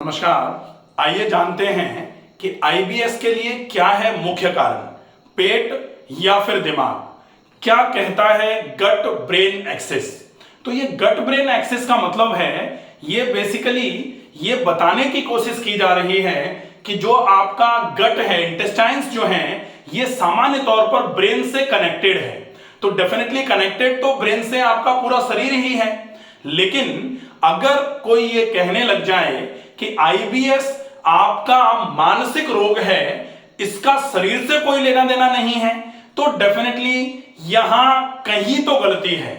नमस्कार। आइए जानते हैं कि आईबीएस के लिए क्या है मुख्य कारण, पेट या फिर दिमाग। क्या कहता है गट ब्रेन एक्सिस। तो ये गट ब्रेन एक्सिस का मतलब है, ये बेसिकली ये बताने की कोशिश की जा रही है कि जो आपका गट है, इंटेस्टाइन्स जो हैं, ये सामान्य तौर पर ब्रेन से कनेक्टेड है। तो डेफिनेटली कनेक्टेड तो ब्रेन से आपका पूरा शरीर ही है, लेकिन अगर कोई ये कहने लग जाए कि आईबीएस आपका मानसिक रोग है, इसका शरीर से कोई लेना देना नहीं है, तो डेफिनेटली यहां कहीं तो गलती है।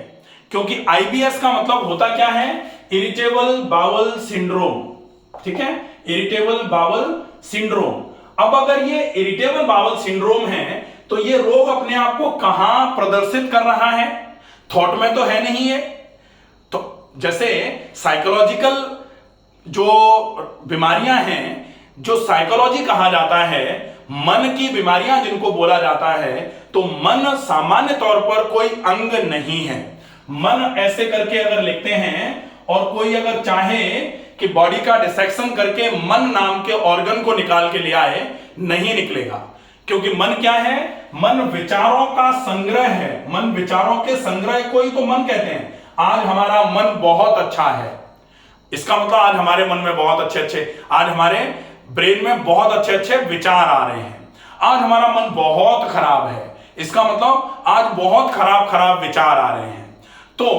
क्योंकि आईबीएस का मतलब होता क्या है, इरिटेबल बाउल सिंड्रोम। ठीक है, इरिटेबल बाउल सिंड्रोम। अब अगर ये इरिटेबल बाउल सिंड्रोम है तो ये रोग अपने आप को कहां प्रदर्शित कर रहा है, थॉट में तो है नहीं है। तो जैसे साइकोलॉजिकल जो बीमारियां हैं, जो साइकोलॉजी कहा जाता है, मन की बीमारियां जिनको बोला जाता है, तो मन सामान्य तौर पर कोई अंग नहीं है। मन ऐसे करके अगर लिखते हैं और कोई अगर चाहे कि बॉडी का डिसेक्शन करके मन नाम के ऑर्गन को निकाल के ले आए, नहीं निकलेगा। क्योंकि मन क्या है, मन विचारों का संग्रह है। मन विचारों के संग्रह को ही तो मन कहते हैं। आज हमारा मन बहुत अच्छा है, इसका मतलब आज हमारे मन में बहुत आज हमारे ब्रेन में बहुत अच्छे अच्छे विचार आ रहे हैं। आज हमारा मन बहुत खराब है, इसका मतलब आज बहुत खराब खराब विचार आ रहे हैं। तो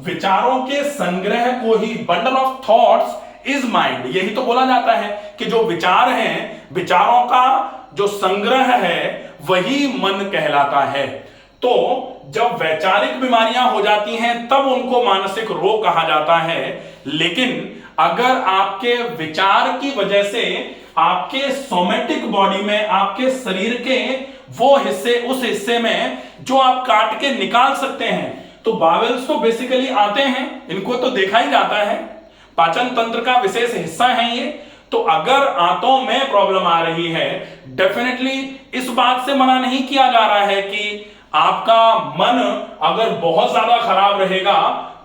विचारों के संग्रह को ही, bundle of thoughts is mind, यही तो बोला जाता है कि जो विचार हैं, विचारों का जो संग्रह है वही मन कहलाता है। तो जब वैचारिक बीमारियां हो जाती हैं तब उनको मानसिक रोग कहा जाता है। लेकिन अगर आपके विचार की वजह से आपके सोमेटिक बॉडी में, आपके शरीर के वो हिस्से, उस हिस्से में जो आप काट के निकाल सकते हैं, तो बावेल्स तो बेसिकली आते हैं, इनको तो देखा ही जाता है, पाचन तंत्र का विशेष हिस्सा है ये। तो अगर आंतों में प्रॉब्लम आ रही है, डेफिनेटली इस बात से मना नहीं किया जा रहा है कि आपका मन अगर बहुत ज्यादा खराब रहेगा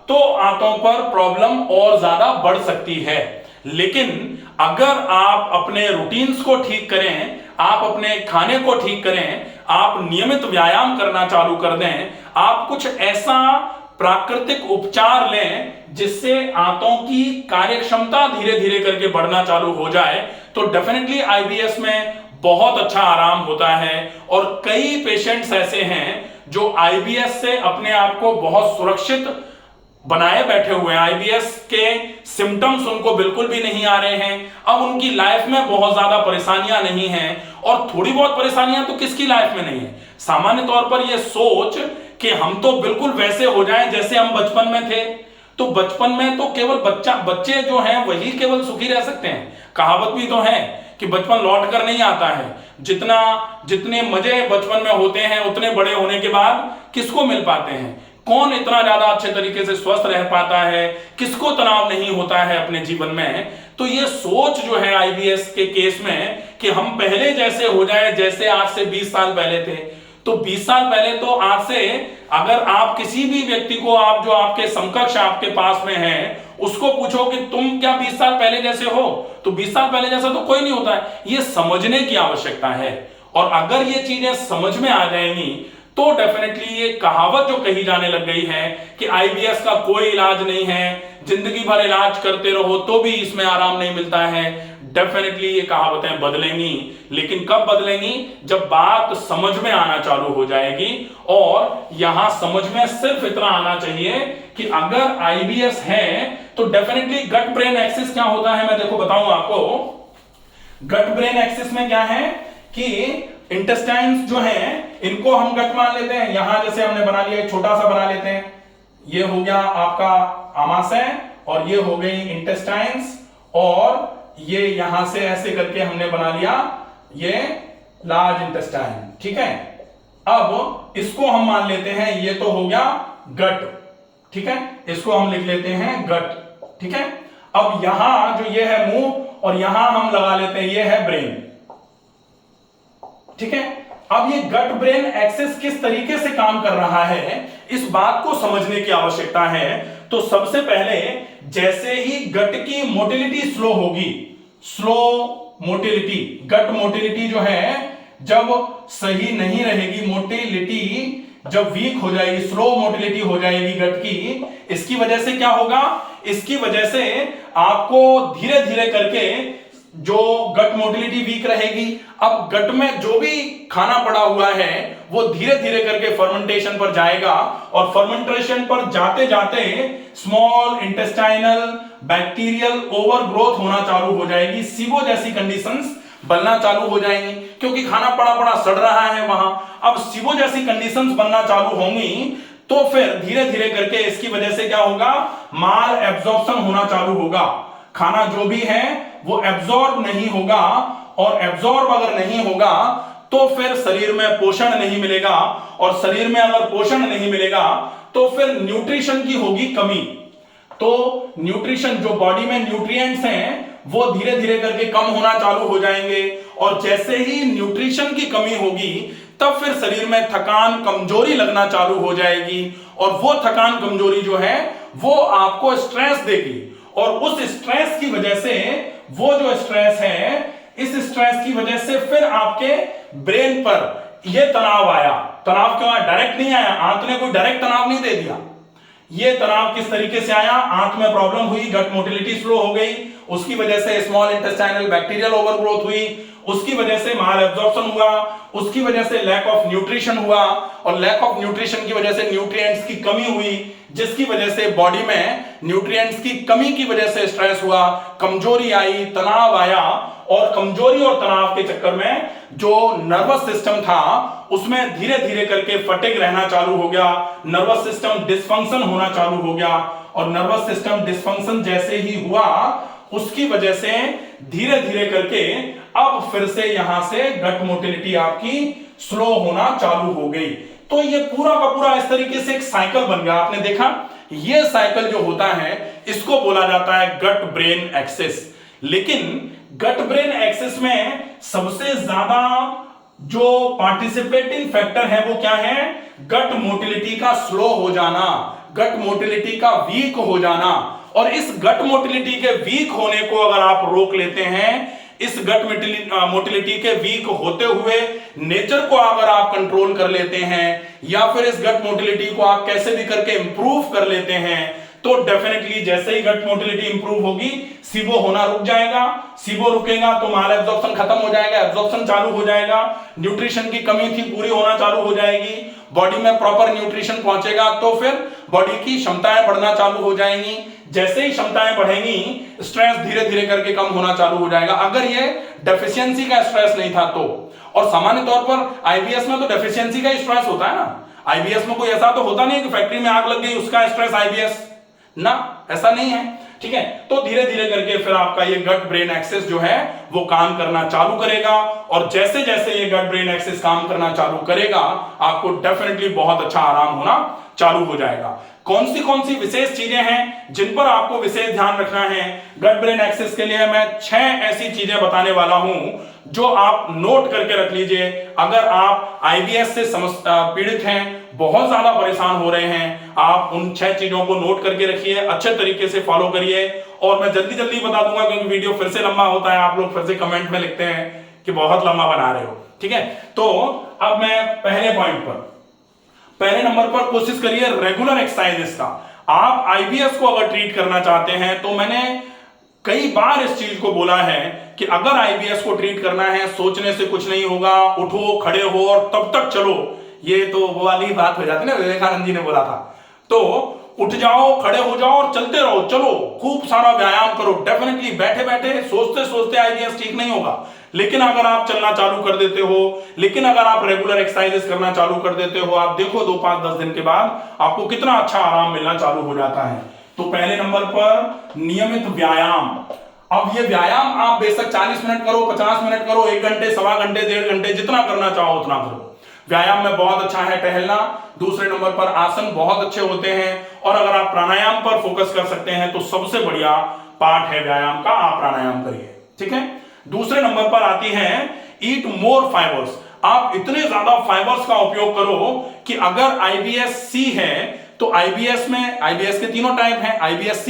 तो आंतों पर प्रॉब्लम और ज्यादा बढ़ सकती है। लेकिन अगर आप अपने रूटीन्स को ठीक करें, आप अपने खाने को ठीक करें, आप नियमित व्यायाम करना चालू कर दें, आप कुछ ऐसा प्राकृतिक उपचार लें जिससे आंतों की कार्यक्षमता धीरे धीरे करके बढ़ना चालू हो जाए, तो डेफिनेटली आईबीएस में बहुत अच्छा आराम होता है। और कई पेशेंट्स ऐसे हैं जो आईबीएस से अपने आप को बहुत सुरक्षित बनाए बैठे हुए हैं। आईबीएस के सिम्टम्स उनको बिल्कुल भी नहीं आ रहे हैं। अब उनकी लाइफ में बहुत ज्यादा परेशानियां नहीं हैं, और थोड़ी बहुत परेशानियां तो किसकी लाइफ में नहीं है। सामान्य तौर पर यह सोच कि हम तो बिल्कुल वैसे हो जाएं जैसे हम बचपन में थे, तो बचपन में तो केवल बच्चे जो हैं वही केवल सुखी रह सकते हैं। कहावत भी तो है कि बचपन लौट कर नहीं आता है। जितने मजे बचपन में होते हैं उतने बड़े होने के बाद किसको मिल पाते हैं। कौन इतना ज्यादा अच्छे तरीके से स्वस्थ रह पाता है, किसको तनाव नहीं होता है अपने जीवन में। तो ये सोच जो है आईबीएस के केस में कि हम पहले जैसे हो जाए जैसे आज से 20 साल पहले थे, तो 20 साल पहले तो आज से अगर आप किसी भी व्यक्ति को, आप जो आपके समकक्ष आपके पास में है, उसको पूछो कि तुम क्या 20 साल पहले जैसे हो, तो 20 साल पहले जैसा तो कोई नहीं होता है। ये समझने की आवश्यकता है। और अगर ये चीजें समझ में आ जाएंगी तो डेफिनेटली ये कहावत जो कही जाने लग गई है कि आईबीएस का कोई इलाज नहीं है, जिंदगी भर इलाज करते रहो तो भी इसमें आराम नहीं मिलता है, डेफिनेटली ये कहावतें बदलेंगी। लेकिन कब बदलेंगी, जब बात समझ में आना चालू हो जाएगी। और यहां समझ में सिर्फ इतना आना चाहिए कि अगर आईबीएस है तो डेफिनेटली गट ब्रेन एक्सिस क्या होता है, मैं देखो बताऊं आपको। गट ब्रेन एक्सिस में क्या है कि इंटेस्टाइन्स जो हैं इनको हम गट मान लेते हैं। यहां जैसे हमने बना लिया, छोटा सा बना लेते हैं, ये हो गया आपका आमाशय और ये हो गई इंटेस्टाइन्स, और ये यहां से ऐसे करके हमने बना लिया ये लार्ज इंटेस्टाइन। ठीक है, अब इसको हम मान लेते हैं, ये तो हो गया गट। ठीक है, इसको हम लिख लेते हैं गट। ठीक है, अब यहां जो ये है मुंह, और यहां हम लगा लेते हैं ये है ब्रेन। ठीक है, अब ये गट ब्रेन एक्सिस किस तरीके से काम कर रहा है, इस बात को समझने की आवश्यकता है। तो सबसे पहले जैसे ही गट की मोटिलिटी स्लो होगी स्लो मोटिलिटी, गट मोटिलिटी जो है जब सही नहीं रहेगी, मोटिलिटी जब वीक हो जाएगी, स्लो मोटिलिटी हो जाएगी गट की, इसकी वजह से क्या होगा, इसकी वजह से आपको धीरे धीरे करके जो गट मोटिलिटी वीक रहेगी, अब गट में जो भी खाना पड़ा हुआ है वो धीरे धीरे करके फर्मेंटेशन पर जाएगा और फर्मेंटेशन पर जाते जाते स्मॉल इंटेस्टाइनल बैक्टीरियल ओवरग्रोथ होना चालू हो जाएगी, सिबो जैसी कंडीशंस बनना चालू हो जाएंगी, क्योंकि खाना पड़ा पड़ा सड़ रहा है वहां। अब सिबो जैसी कंडीशंस बनना चालू होंगी तो फिर धीरे धीरे करके इसकी वजह से क्या होगा, माल एब्जॉर्प्शन होना चालू होगा, खाना जो भी है वो एब्जॉर्ब नहीं होगा, और एब्जॉर्ब अगर नहीं होगा तो फिर शरीर में पोषण नहीं मिलेगा, और शरीर में अगर पोषण नहीं मिलेगा तो फिर न्यूट्रिशन की होगी कमी। तो न्यूट्रिशन, जो बॉडी में न्यूट्रिएंट्स हैं वो धीरे धीरे करके कम होना चालू हो जाएंगे, और जैसे ही न्यूट्रिशन की कमी होगी तब फिर शरीर में थकान कमजोरी लगना चालू हो जाएगी, और वो थकान कमजोरी जो है वो आपको स्ट्रेस देगी, और उस स्ट्रेस की वजह से, वो जो स्ट्रेस है, इस स्ट्रेस की वजह से फिर आपके ब्रेन पर ये तनाव आया। तनाव क्यों आया? डायरेक्ट नहीं आया, आंत ने कोई डायरेक्ट तनाव नहीं दे दिया। ये तनाव किस तरीके से आया, आंत में प्रॉब्लम हुई, गट मोटिलिटी स्लो हो गई, उसकी वजह से स्मॉल इंटेस्टाइनल बैक्टीरियल ओवरग्रोथ हुई, उसकी वजह से माल एब्जॉर्प्शन हुआ, उसकी वजह से लैक ऑफ न्यूट्रिशन हुआ, और लैक ऑफ न्यूट्रिशन की वजह से न्यूट्रिएंट्स की कमी हुई, जिसकी वजह से बॉडी में न्यूट्रिएंट्स की कमी की वजह से स्ट्रेस हुआ, कमजोरी आई, तनाव आया, और कमजोरी और तनाव के चक्कर में जो नर्वस सिस्टम था उसमें धीरे धीरे करके फटिग रहना चालू हो गया, नर्वस सिस्टम डिसफंक्शन होना चालू हो गया, और नर्वस सिस्टम डिसफंक्शन जैसे ही हुआ उसकी वजह से धीरे धीरे करके अब फिर से यहां से गट मोटिलिटी आपकी स्लो होना चालू हो गई। तो ये पूरा का पूरा इस तरीके से एक साइकिल बन गया। आपने देखा, ये साइकिल जो होता है इसको बोला जाता है गट ब्रेन एक्सिस। लेकिन गट ब्रेन एक्सिस में सबसे ज्यादा जो पार्टिसिपेटिंग फैक्टर है वो क्या है, गट मोटिलिटी का स्लो हो जाना, गट मोटिलिटी का वीक हो जाना। और इस गट मोटिलिटी के वीक होने को अगर आप रोक लेते हैं, इस गट मोटिलिटी के वीक होते हुए नेचर को अगर आप कंट्रोल कर लेते हैं, या फिर इस गट मोटिलिटी को आप कैसे भी करके इंप्रूव कर लेते हैं, तो डेफिनेटली जैसे ही गट मोटिलिटी इंप्रूव होगी सिबो होना रुक जाएगा, सिबो रुकेगा तो माल एब्जॉर्प्शन खत्म हो जाएगा, एब्जॉर्प्शन चालू हो जाएगा, न्यूट्रिशन की कमी थी पूरी होना चालू हो जाएगी, बॉडी में प्रॉपर न्यूट्रिशन पहुंचेगा तो फिर बॉडी की क्षमताएं बढ़ना चालू हो जाएंगी। जैसे ही क्षमताएं बढ़ेंगी स्ट्रेस धीरे धीरे करके कम होना चालू हो जाएगा, अगर ये डेफिशिएंसी का स्ट्रेस नहीं था तो। और सामान्य तौर पर आईबीएस में तो डेफिशिएंसी का ही स्ट्रेस होता है ना, आईबीएस में कोई ऐसा तो होता नहीं कि फैक्ट्री में आग लग गई उसका स्ट्रेस आईबीएस, ना, ऐसा नहीं है। ठीक है, तो धीरे धीरे करके फिर आपका ये गट ब्रेन एक्सिस जो है वो काम करना चालू करेगा, और जैसे जैसे ये गट ब्रेन एक्सिस काम करना चालू करेगा आपको डेफिनेटली बहुत अच्छा आराम होना चालू हो जाएगा। कौन सी विशेष चीजें हैं जिन पर आपको विशेष ध्यान रखना है गट ब्रेन एक्सिस के लिए, मैं 6 ऐसी चीजें बताने वाला हूं जो आप नोट करके रख लीजिए। अगर आप आईबीएस से पीड़ित हैं, बहुत ज्यादा परेशान हो रहे हैं, आप उन 6 चीजों को नोट करके रखिए, अच्छे तरीके से फॉलो करिए, और मैं जल्दी जल्दी बता दूंगा क्योंकि वीडियो फिर से लंबा होता है, आप लोग फिर से कमेंट में लिखते हैं कि बहुत लंबा बना रहे हो। ठीक है, तो अब मैं पहले पॉइंट पर, पहले नंबर पर कोशिश करिए रेगुलर एक्सरसाइजेस का। आप आईबीएस को अगर ट्रीट करना चाहते हैं तो मैंने कई बार इस चीज को बोला है कि अगर आईबीएस को ट्रीट करना है सोचने से कुछ नहीं होगा, उठो खड़े हो और तब तक चलो। ये तो वो वाली बात हो जाती है ना, विवेकानंद जी ने बोला था, तो उठ जाओ, खड़े हो जाओ और चलते रहो, चलो खूब सारा व्यायाम करो। डेफिनेटली बैठे बैठे सोचते सोचते आईबीएस ठीक नहीं होगा, लेकिन अगर आप चलना चालू कर देते हो, लेकिन अगर आप रेगुलर एक्सरसाइजेस करना चालू कर देते हो, आप देखो 2, 5, 10 दिन के बाद आपको कितना अच्छा आराम मिलना चालू हो जाता है। तो पहले नंबर पर नियमित व्यायाम। अब ये व्यायाम आप बेशक 40 मिनट करो, 50 मिनट करो, 1 घंटे, सवा घंटे, 1.5 घंटे, जितना करना चाहो उतना करो। व्यायाम में बहुत अच्छा है टहलना। दूसरे नंबर पर आसन बहुत अच्छे होते हैं, और अगर आप प्राणायाम पर फोकस कर सकते हैं तो सबसे बढ़िया पार्ट है व्यायाम का, आप प्राणायाम करिए। ठीक है, दूसरे नंबर पर आती है ईट मोर फाइबर्स। आप इतने ज्यादा फाइबर्स का उपयोग करो कि अगर आईबीएस सी है तो आईबीएस में, आईबीएस के तीनों टाइप हैं, आईबीएस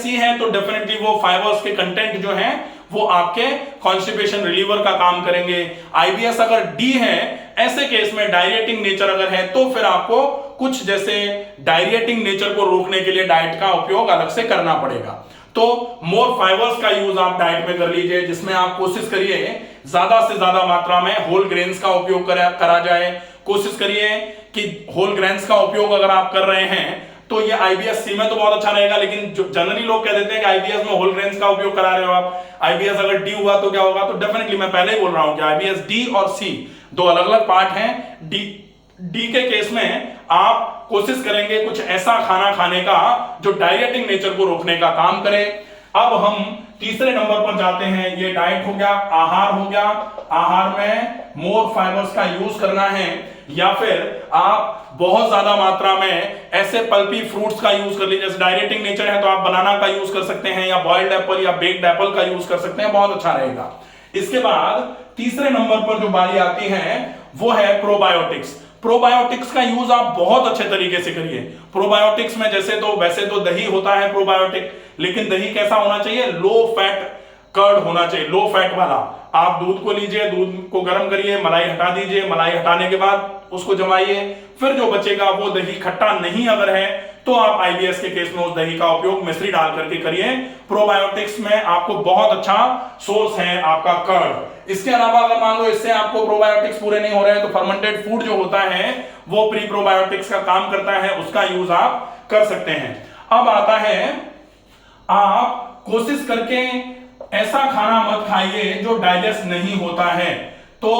सी है तो डेफिनेटली वो फाइबर्स के कंटेंट जो हैं वो आपके कॉन्स्टिपेशन रिलीवर का काम करेंगे। आईबीएस अगर डी है, ऐसे केस में डायरिएटिंग नेचर अगर है, तो फिर आपको कुछ जैसे डायरिएटिंग नेचर को रोकने के लिए डाइट का उपयोग अलग से करना पड़ेगा। तो मोर फाइबर्स का यूज आप डाइट में कर लीजिए, जिसमें आप कोशिश करिए ज्यादा से ज्यादा मात्रा में होल ग्रेन्स का उपयोग करा जाए। कोशिश करिए कि होल ग्रेन्स का उपयोग अगर आप कर रहे हैं तो ये आईबीएस सी में तो बहुत अच्छा रहेगा, लेकिन जो जनरली लोग कह देते हैं कि आईबीएस में होल ग्रेन्स का उपयोग करा रहे हो आप, आईबीएस अगर डी हुआ तो क्या होगा। तो डेफिनेटली मैं पहले ही बोल रहा हूं कि आईबीएस डी और सी दो अलग अलग पार्ट हैं। डी के केस में आप कोशिश करेंगे कुछ ऐसा खाना खाने का जो डायरेटिंग नेचर को रोकने का काम करे। अब हम तीसरे नंबर पर जाते हैं। ये डाइट हो गया, आहार हो गया। आहार में मोर फाइबर्स का यूज करना है, या फिर आप बहुत ज्यादा मात्रा में ऐसे पल्पी फ्रूट्स का यूज कर लीजिए। जैसे डायरेटिंग नेचर है तो आप बनाना का यूज कर सकते हैं, या बॉइल्ड एप्पल या बेक्ड एप्पल का यूज कर सकते हैं, बहुत अच्छा रहेगा। इसके बाद तीसरे नंबर पर जो बारी आती है वो है प्रोबायोटिक्स। प्रोबायोटिक्स का यूज आप बहुत अच्छे तरीके से करिए। प्रोबायोटिक्स में वैसे तो दही होता है प्रोबायोटिक, लेकिन दही कैसा होना चाहिए, लो फैट कर्ड होना चाहिए, लो फैट वाला। आप दूध को लीजिए, दूध को गर्म करिए, मलाई हटा दीजिए, मलाई हटाने के बाद उसको जमाइए, फिर जो बचेगा वो दही खट्टा नहीं अगर है तो आप आईबीएस के केस में उस दही का उपयोग मिश्री डाल करके करिए। प्रोबायोटिक्स में आपको बहुत अच्छा सोर्स है आपका कर्ड। इसके अलावा अगर मान लो इससे आपको प्रोबायोटिक्स पूरे नहीं हो रहे हैं तो फर्मेंटेड फूड जो होता है वो प्री प्रोबायोटिक्स का काम करता है, उसका यूज आप कर सकते हैं। अब आता है, आप कोशिश करके ऐसा खाना मत खाइए जो डाइजेस्ट नहीं होता है। तो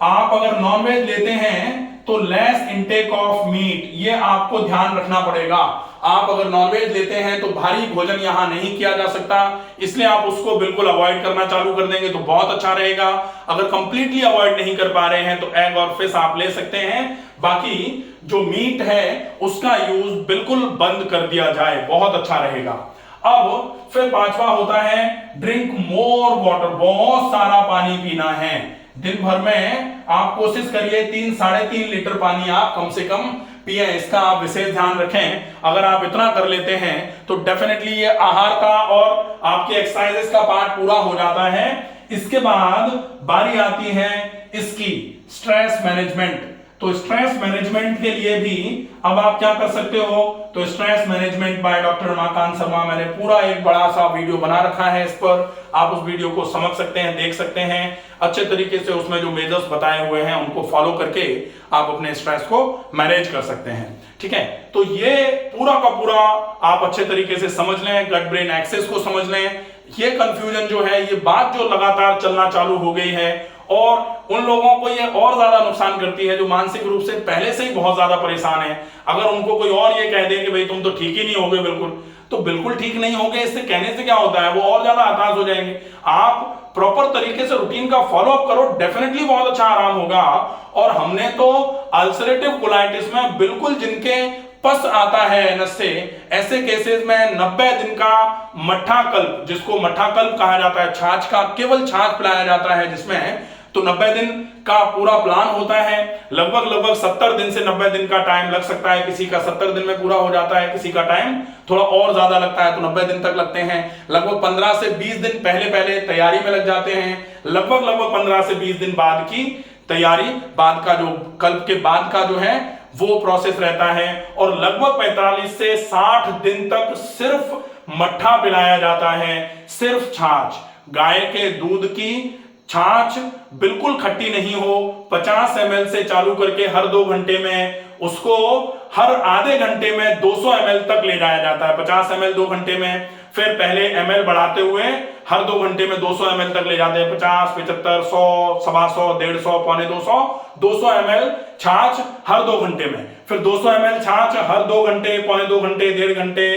आप अगर नॉनवेज लेते हैं तो लेस इंटेक ऑफ मीट, ये आपको ध्यान रखना पड़ेगा। आप अगर नॉनवेज लेते हैं तो भारी भोजन यहां नहीं किया जा सकता, इसलिए आप उसको बिल्कुल अवॉइड करना चालू कर देंगे तो बहुत अच्छा रहेगा। अगर कंप्लीटली अवॉइड नहीं कर पा रहे हैं तो एग और फिश आप ले सकते हैं, बाकी जो मीट है उसका यूज बिल्कुल बंद कर दिया जाए, बहुत अच्छा रहेगा। अब फिर पांचवा होता है ड्रिंक मोर वाटर, बहुत सारा पानी पीना है। दिन भर में आप कोशिश करिए 3-3.5 लीटर पानी आप कम से कम पिए, इसका आप विशेष ध्यान रखें। अगर आप इतना कर लेते हैं तो डेफिनेटली ये आहार का और आपके एक्सरसाइजेस का पार्ट पूरा हो जाता है। इसके बाद बारी आती है इसकी स्ट्रेस मैनेजमेंट। तो स्ट्रेस मैनेजमेंट के लिए भी अब आप क्या कर सकते हो, तो stress management by doctor Ramakant Sharma, मैंने पूरा एक बड़ा सा वीडियो बना रखा है इस पर, आप उस वीडियो को समझ सकते हैं, देख सकते हैं अच्छे तरीके से। उसमें जो मेजर्स बताए हुए हैं उनको फॉलो करके आप अपने स्ट्रेस को मैनेज कर सकते हैं, ठीक है। तो ये पूरा का पूरा आप अच्छे तरीके से समझ लें, गट ब्रेन एक्सेस को समझ लें। ये कंफ्यूजन जो है, ये बात जो लगातार चलना चालू हो गई है और उन लोगों को ये और ज्यादा नुकसान करती है जो मानसिक रूप से पहले से ही बहुत ज्यादा परेशान है। अगर उनको कोई और ये कह दे कि भाई तुम तो ठीक ही नहीं होगे बिल्कुल, तो बिल्कुल ठीक नहीं होगे, इससे कहने से क्या होता है, वो और ज्यादा हताश हो जाएंगे। आप प्रॉपर तरीके से रूटीन का फॉलो अप करो, डेफिनेटली बहुत अच्छा आराम होगा। और हमने तो अल्सरेटिव कोलाइटिस में बिल्कुल जिनके पस आता है एनस से, ऐसे केसेस में 90 दिन का मट्ठा कल्प, जिसको मट्ठा कल्प कहा जाता है, छाछ का केवल छाछ पिलाया जाता है जिसमें, तो 90 दिन का पूरा प्लान होता है। लगभग 70 दिन से 90 दिन का टाइम लग सकता है, किसी का 70 दिन में पूरा हो जाता है, किसी का टाइम थोड़ा और ज्यादा लगता है तो 90 दिन तक लगते हैं। लगभग 15 से 20 दिन पहले तैयारी में लग जाते हैं, लगभग 15 से 20 दिन बाद की तैयारी, बाद का जो कल्प के बाद का जो है वो प्रोसेस रहता है, और लगभग 45 से 60 दिन तक सिर्फ मट्ठा पिलाया जाता है, सिर्फ छाछ, गाय के दूध की छाछ, बिल्कुल खट्टी नहीं हो। 50 ml से चालू करके हर 2 घंटे में उसको हर आधे घंटे में 200 ml तक ले जाया जाता है। 50 ml 2 घंटे में, फिर पहले ml बढ़ाते हुए हर 2 घंटे में 200 ml तक ले जाते हैं। 50, 75, 100, 125, 150, 250, 200 ml छाछ हर 2 घंटे में, फिर 200 ml छाछ हर 2 घंटे, 2.25 घंटे, 1.5 घंटे,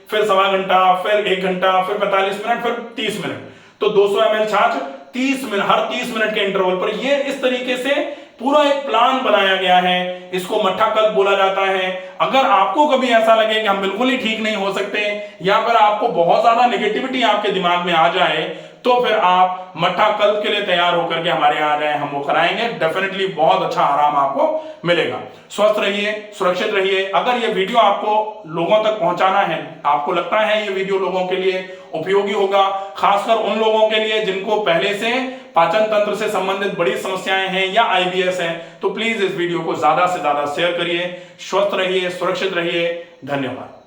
फिर 1.25 घंटा, फिर 1 घंटा, फिर 45 मिनट, फिर 30 मिनट। तो 200 ml छाछ 30 मिनट, हर 30 मिनट के इंटरवल पर। ये इस तरीके से पूरा एक प्लान बनाया गया है, इसको मट्ठा कल्प बोला जाता है। अगर आपको कभी ऐसा लगे कि हम बिल्कुल ही ठीक नहीं हो सकते, या फिर आपको बहुत ज्यादा नेगेटिविटी आपके दिमाग में आ जाए, तो फिर आप मट्ठा कल्प के लिए तैयार होकर के हमारे यहाँ आ जाए, हम वो कराएंगे। डेफिनेटली बहुत अच्छा आराम आपको मिलेगा। स्वस्थ रहिए, सुरक्षित रहिए। अगर ये वीडियो आपको लोगों तक पहुंचाना है, आपको लगता है ये वीडियो लोगों के लिए उपयोगी होगा, खासकर उन लोगों के लिए जिनको पहले से पाचन तंत्र से संबंधित बड़ी समस्याएं हैं या आईबीएस है, तो प्लीज इस वीडियो को ज्यादा से ज्यादा शेयर करिए। स्वस्थ रहिए, सुरक्षित रहिए। धन्यवाद।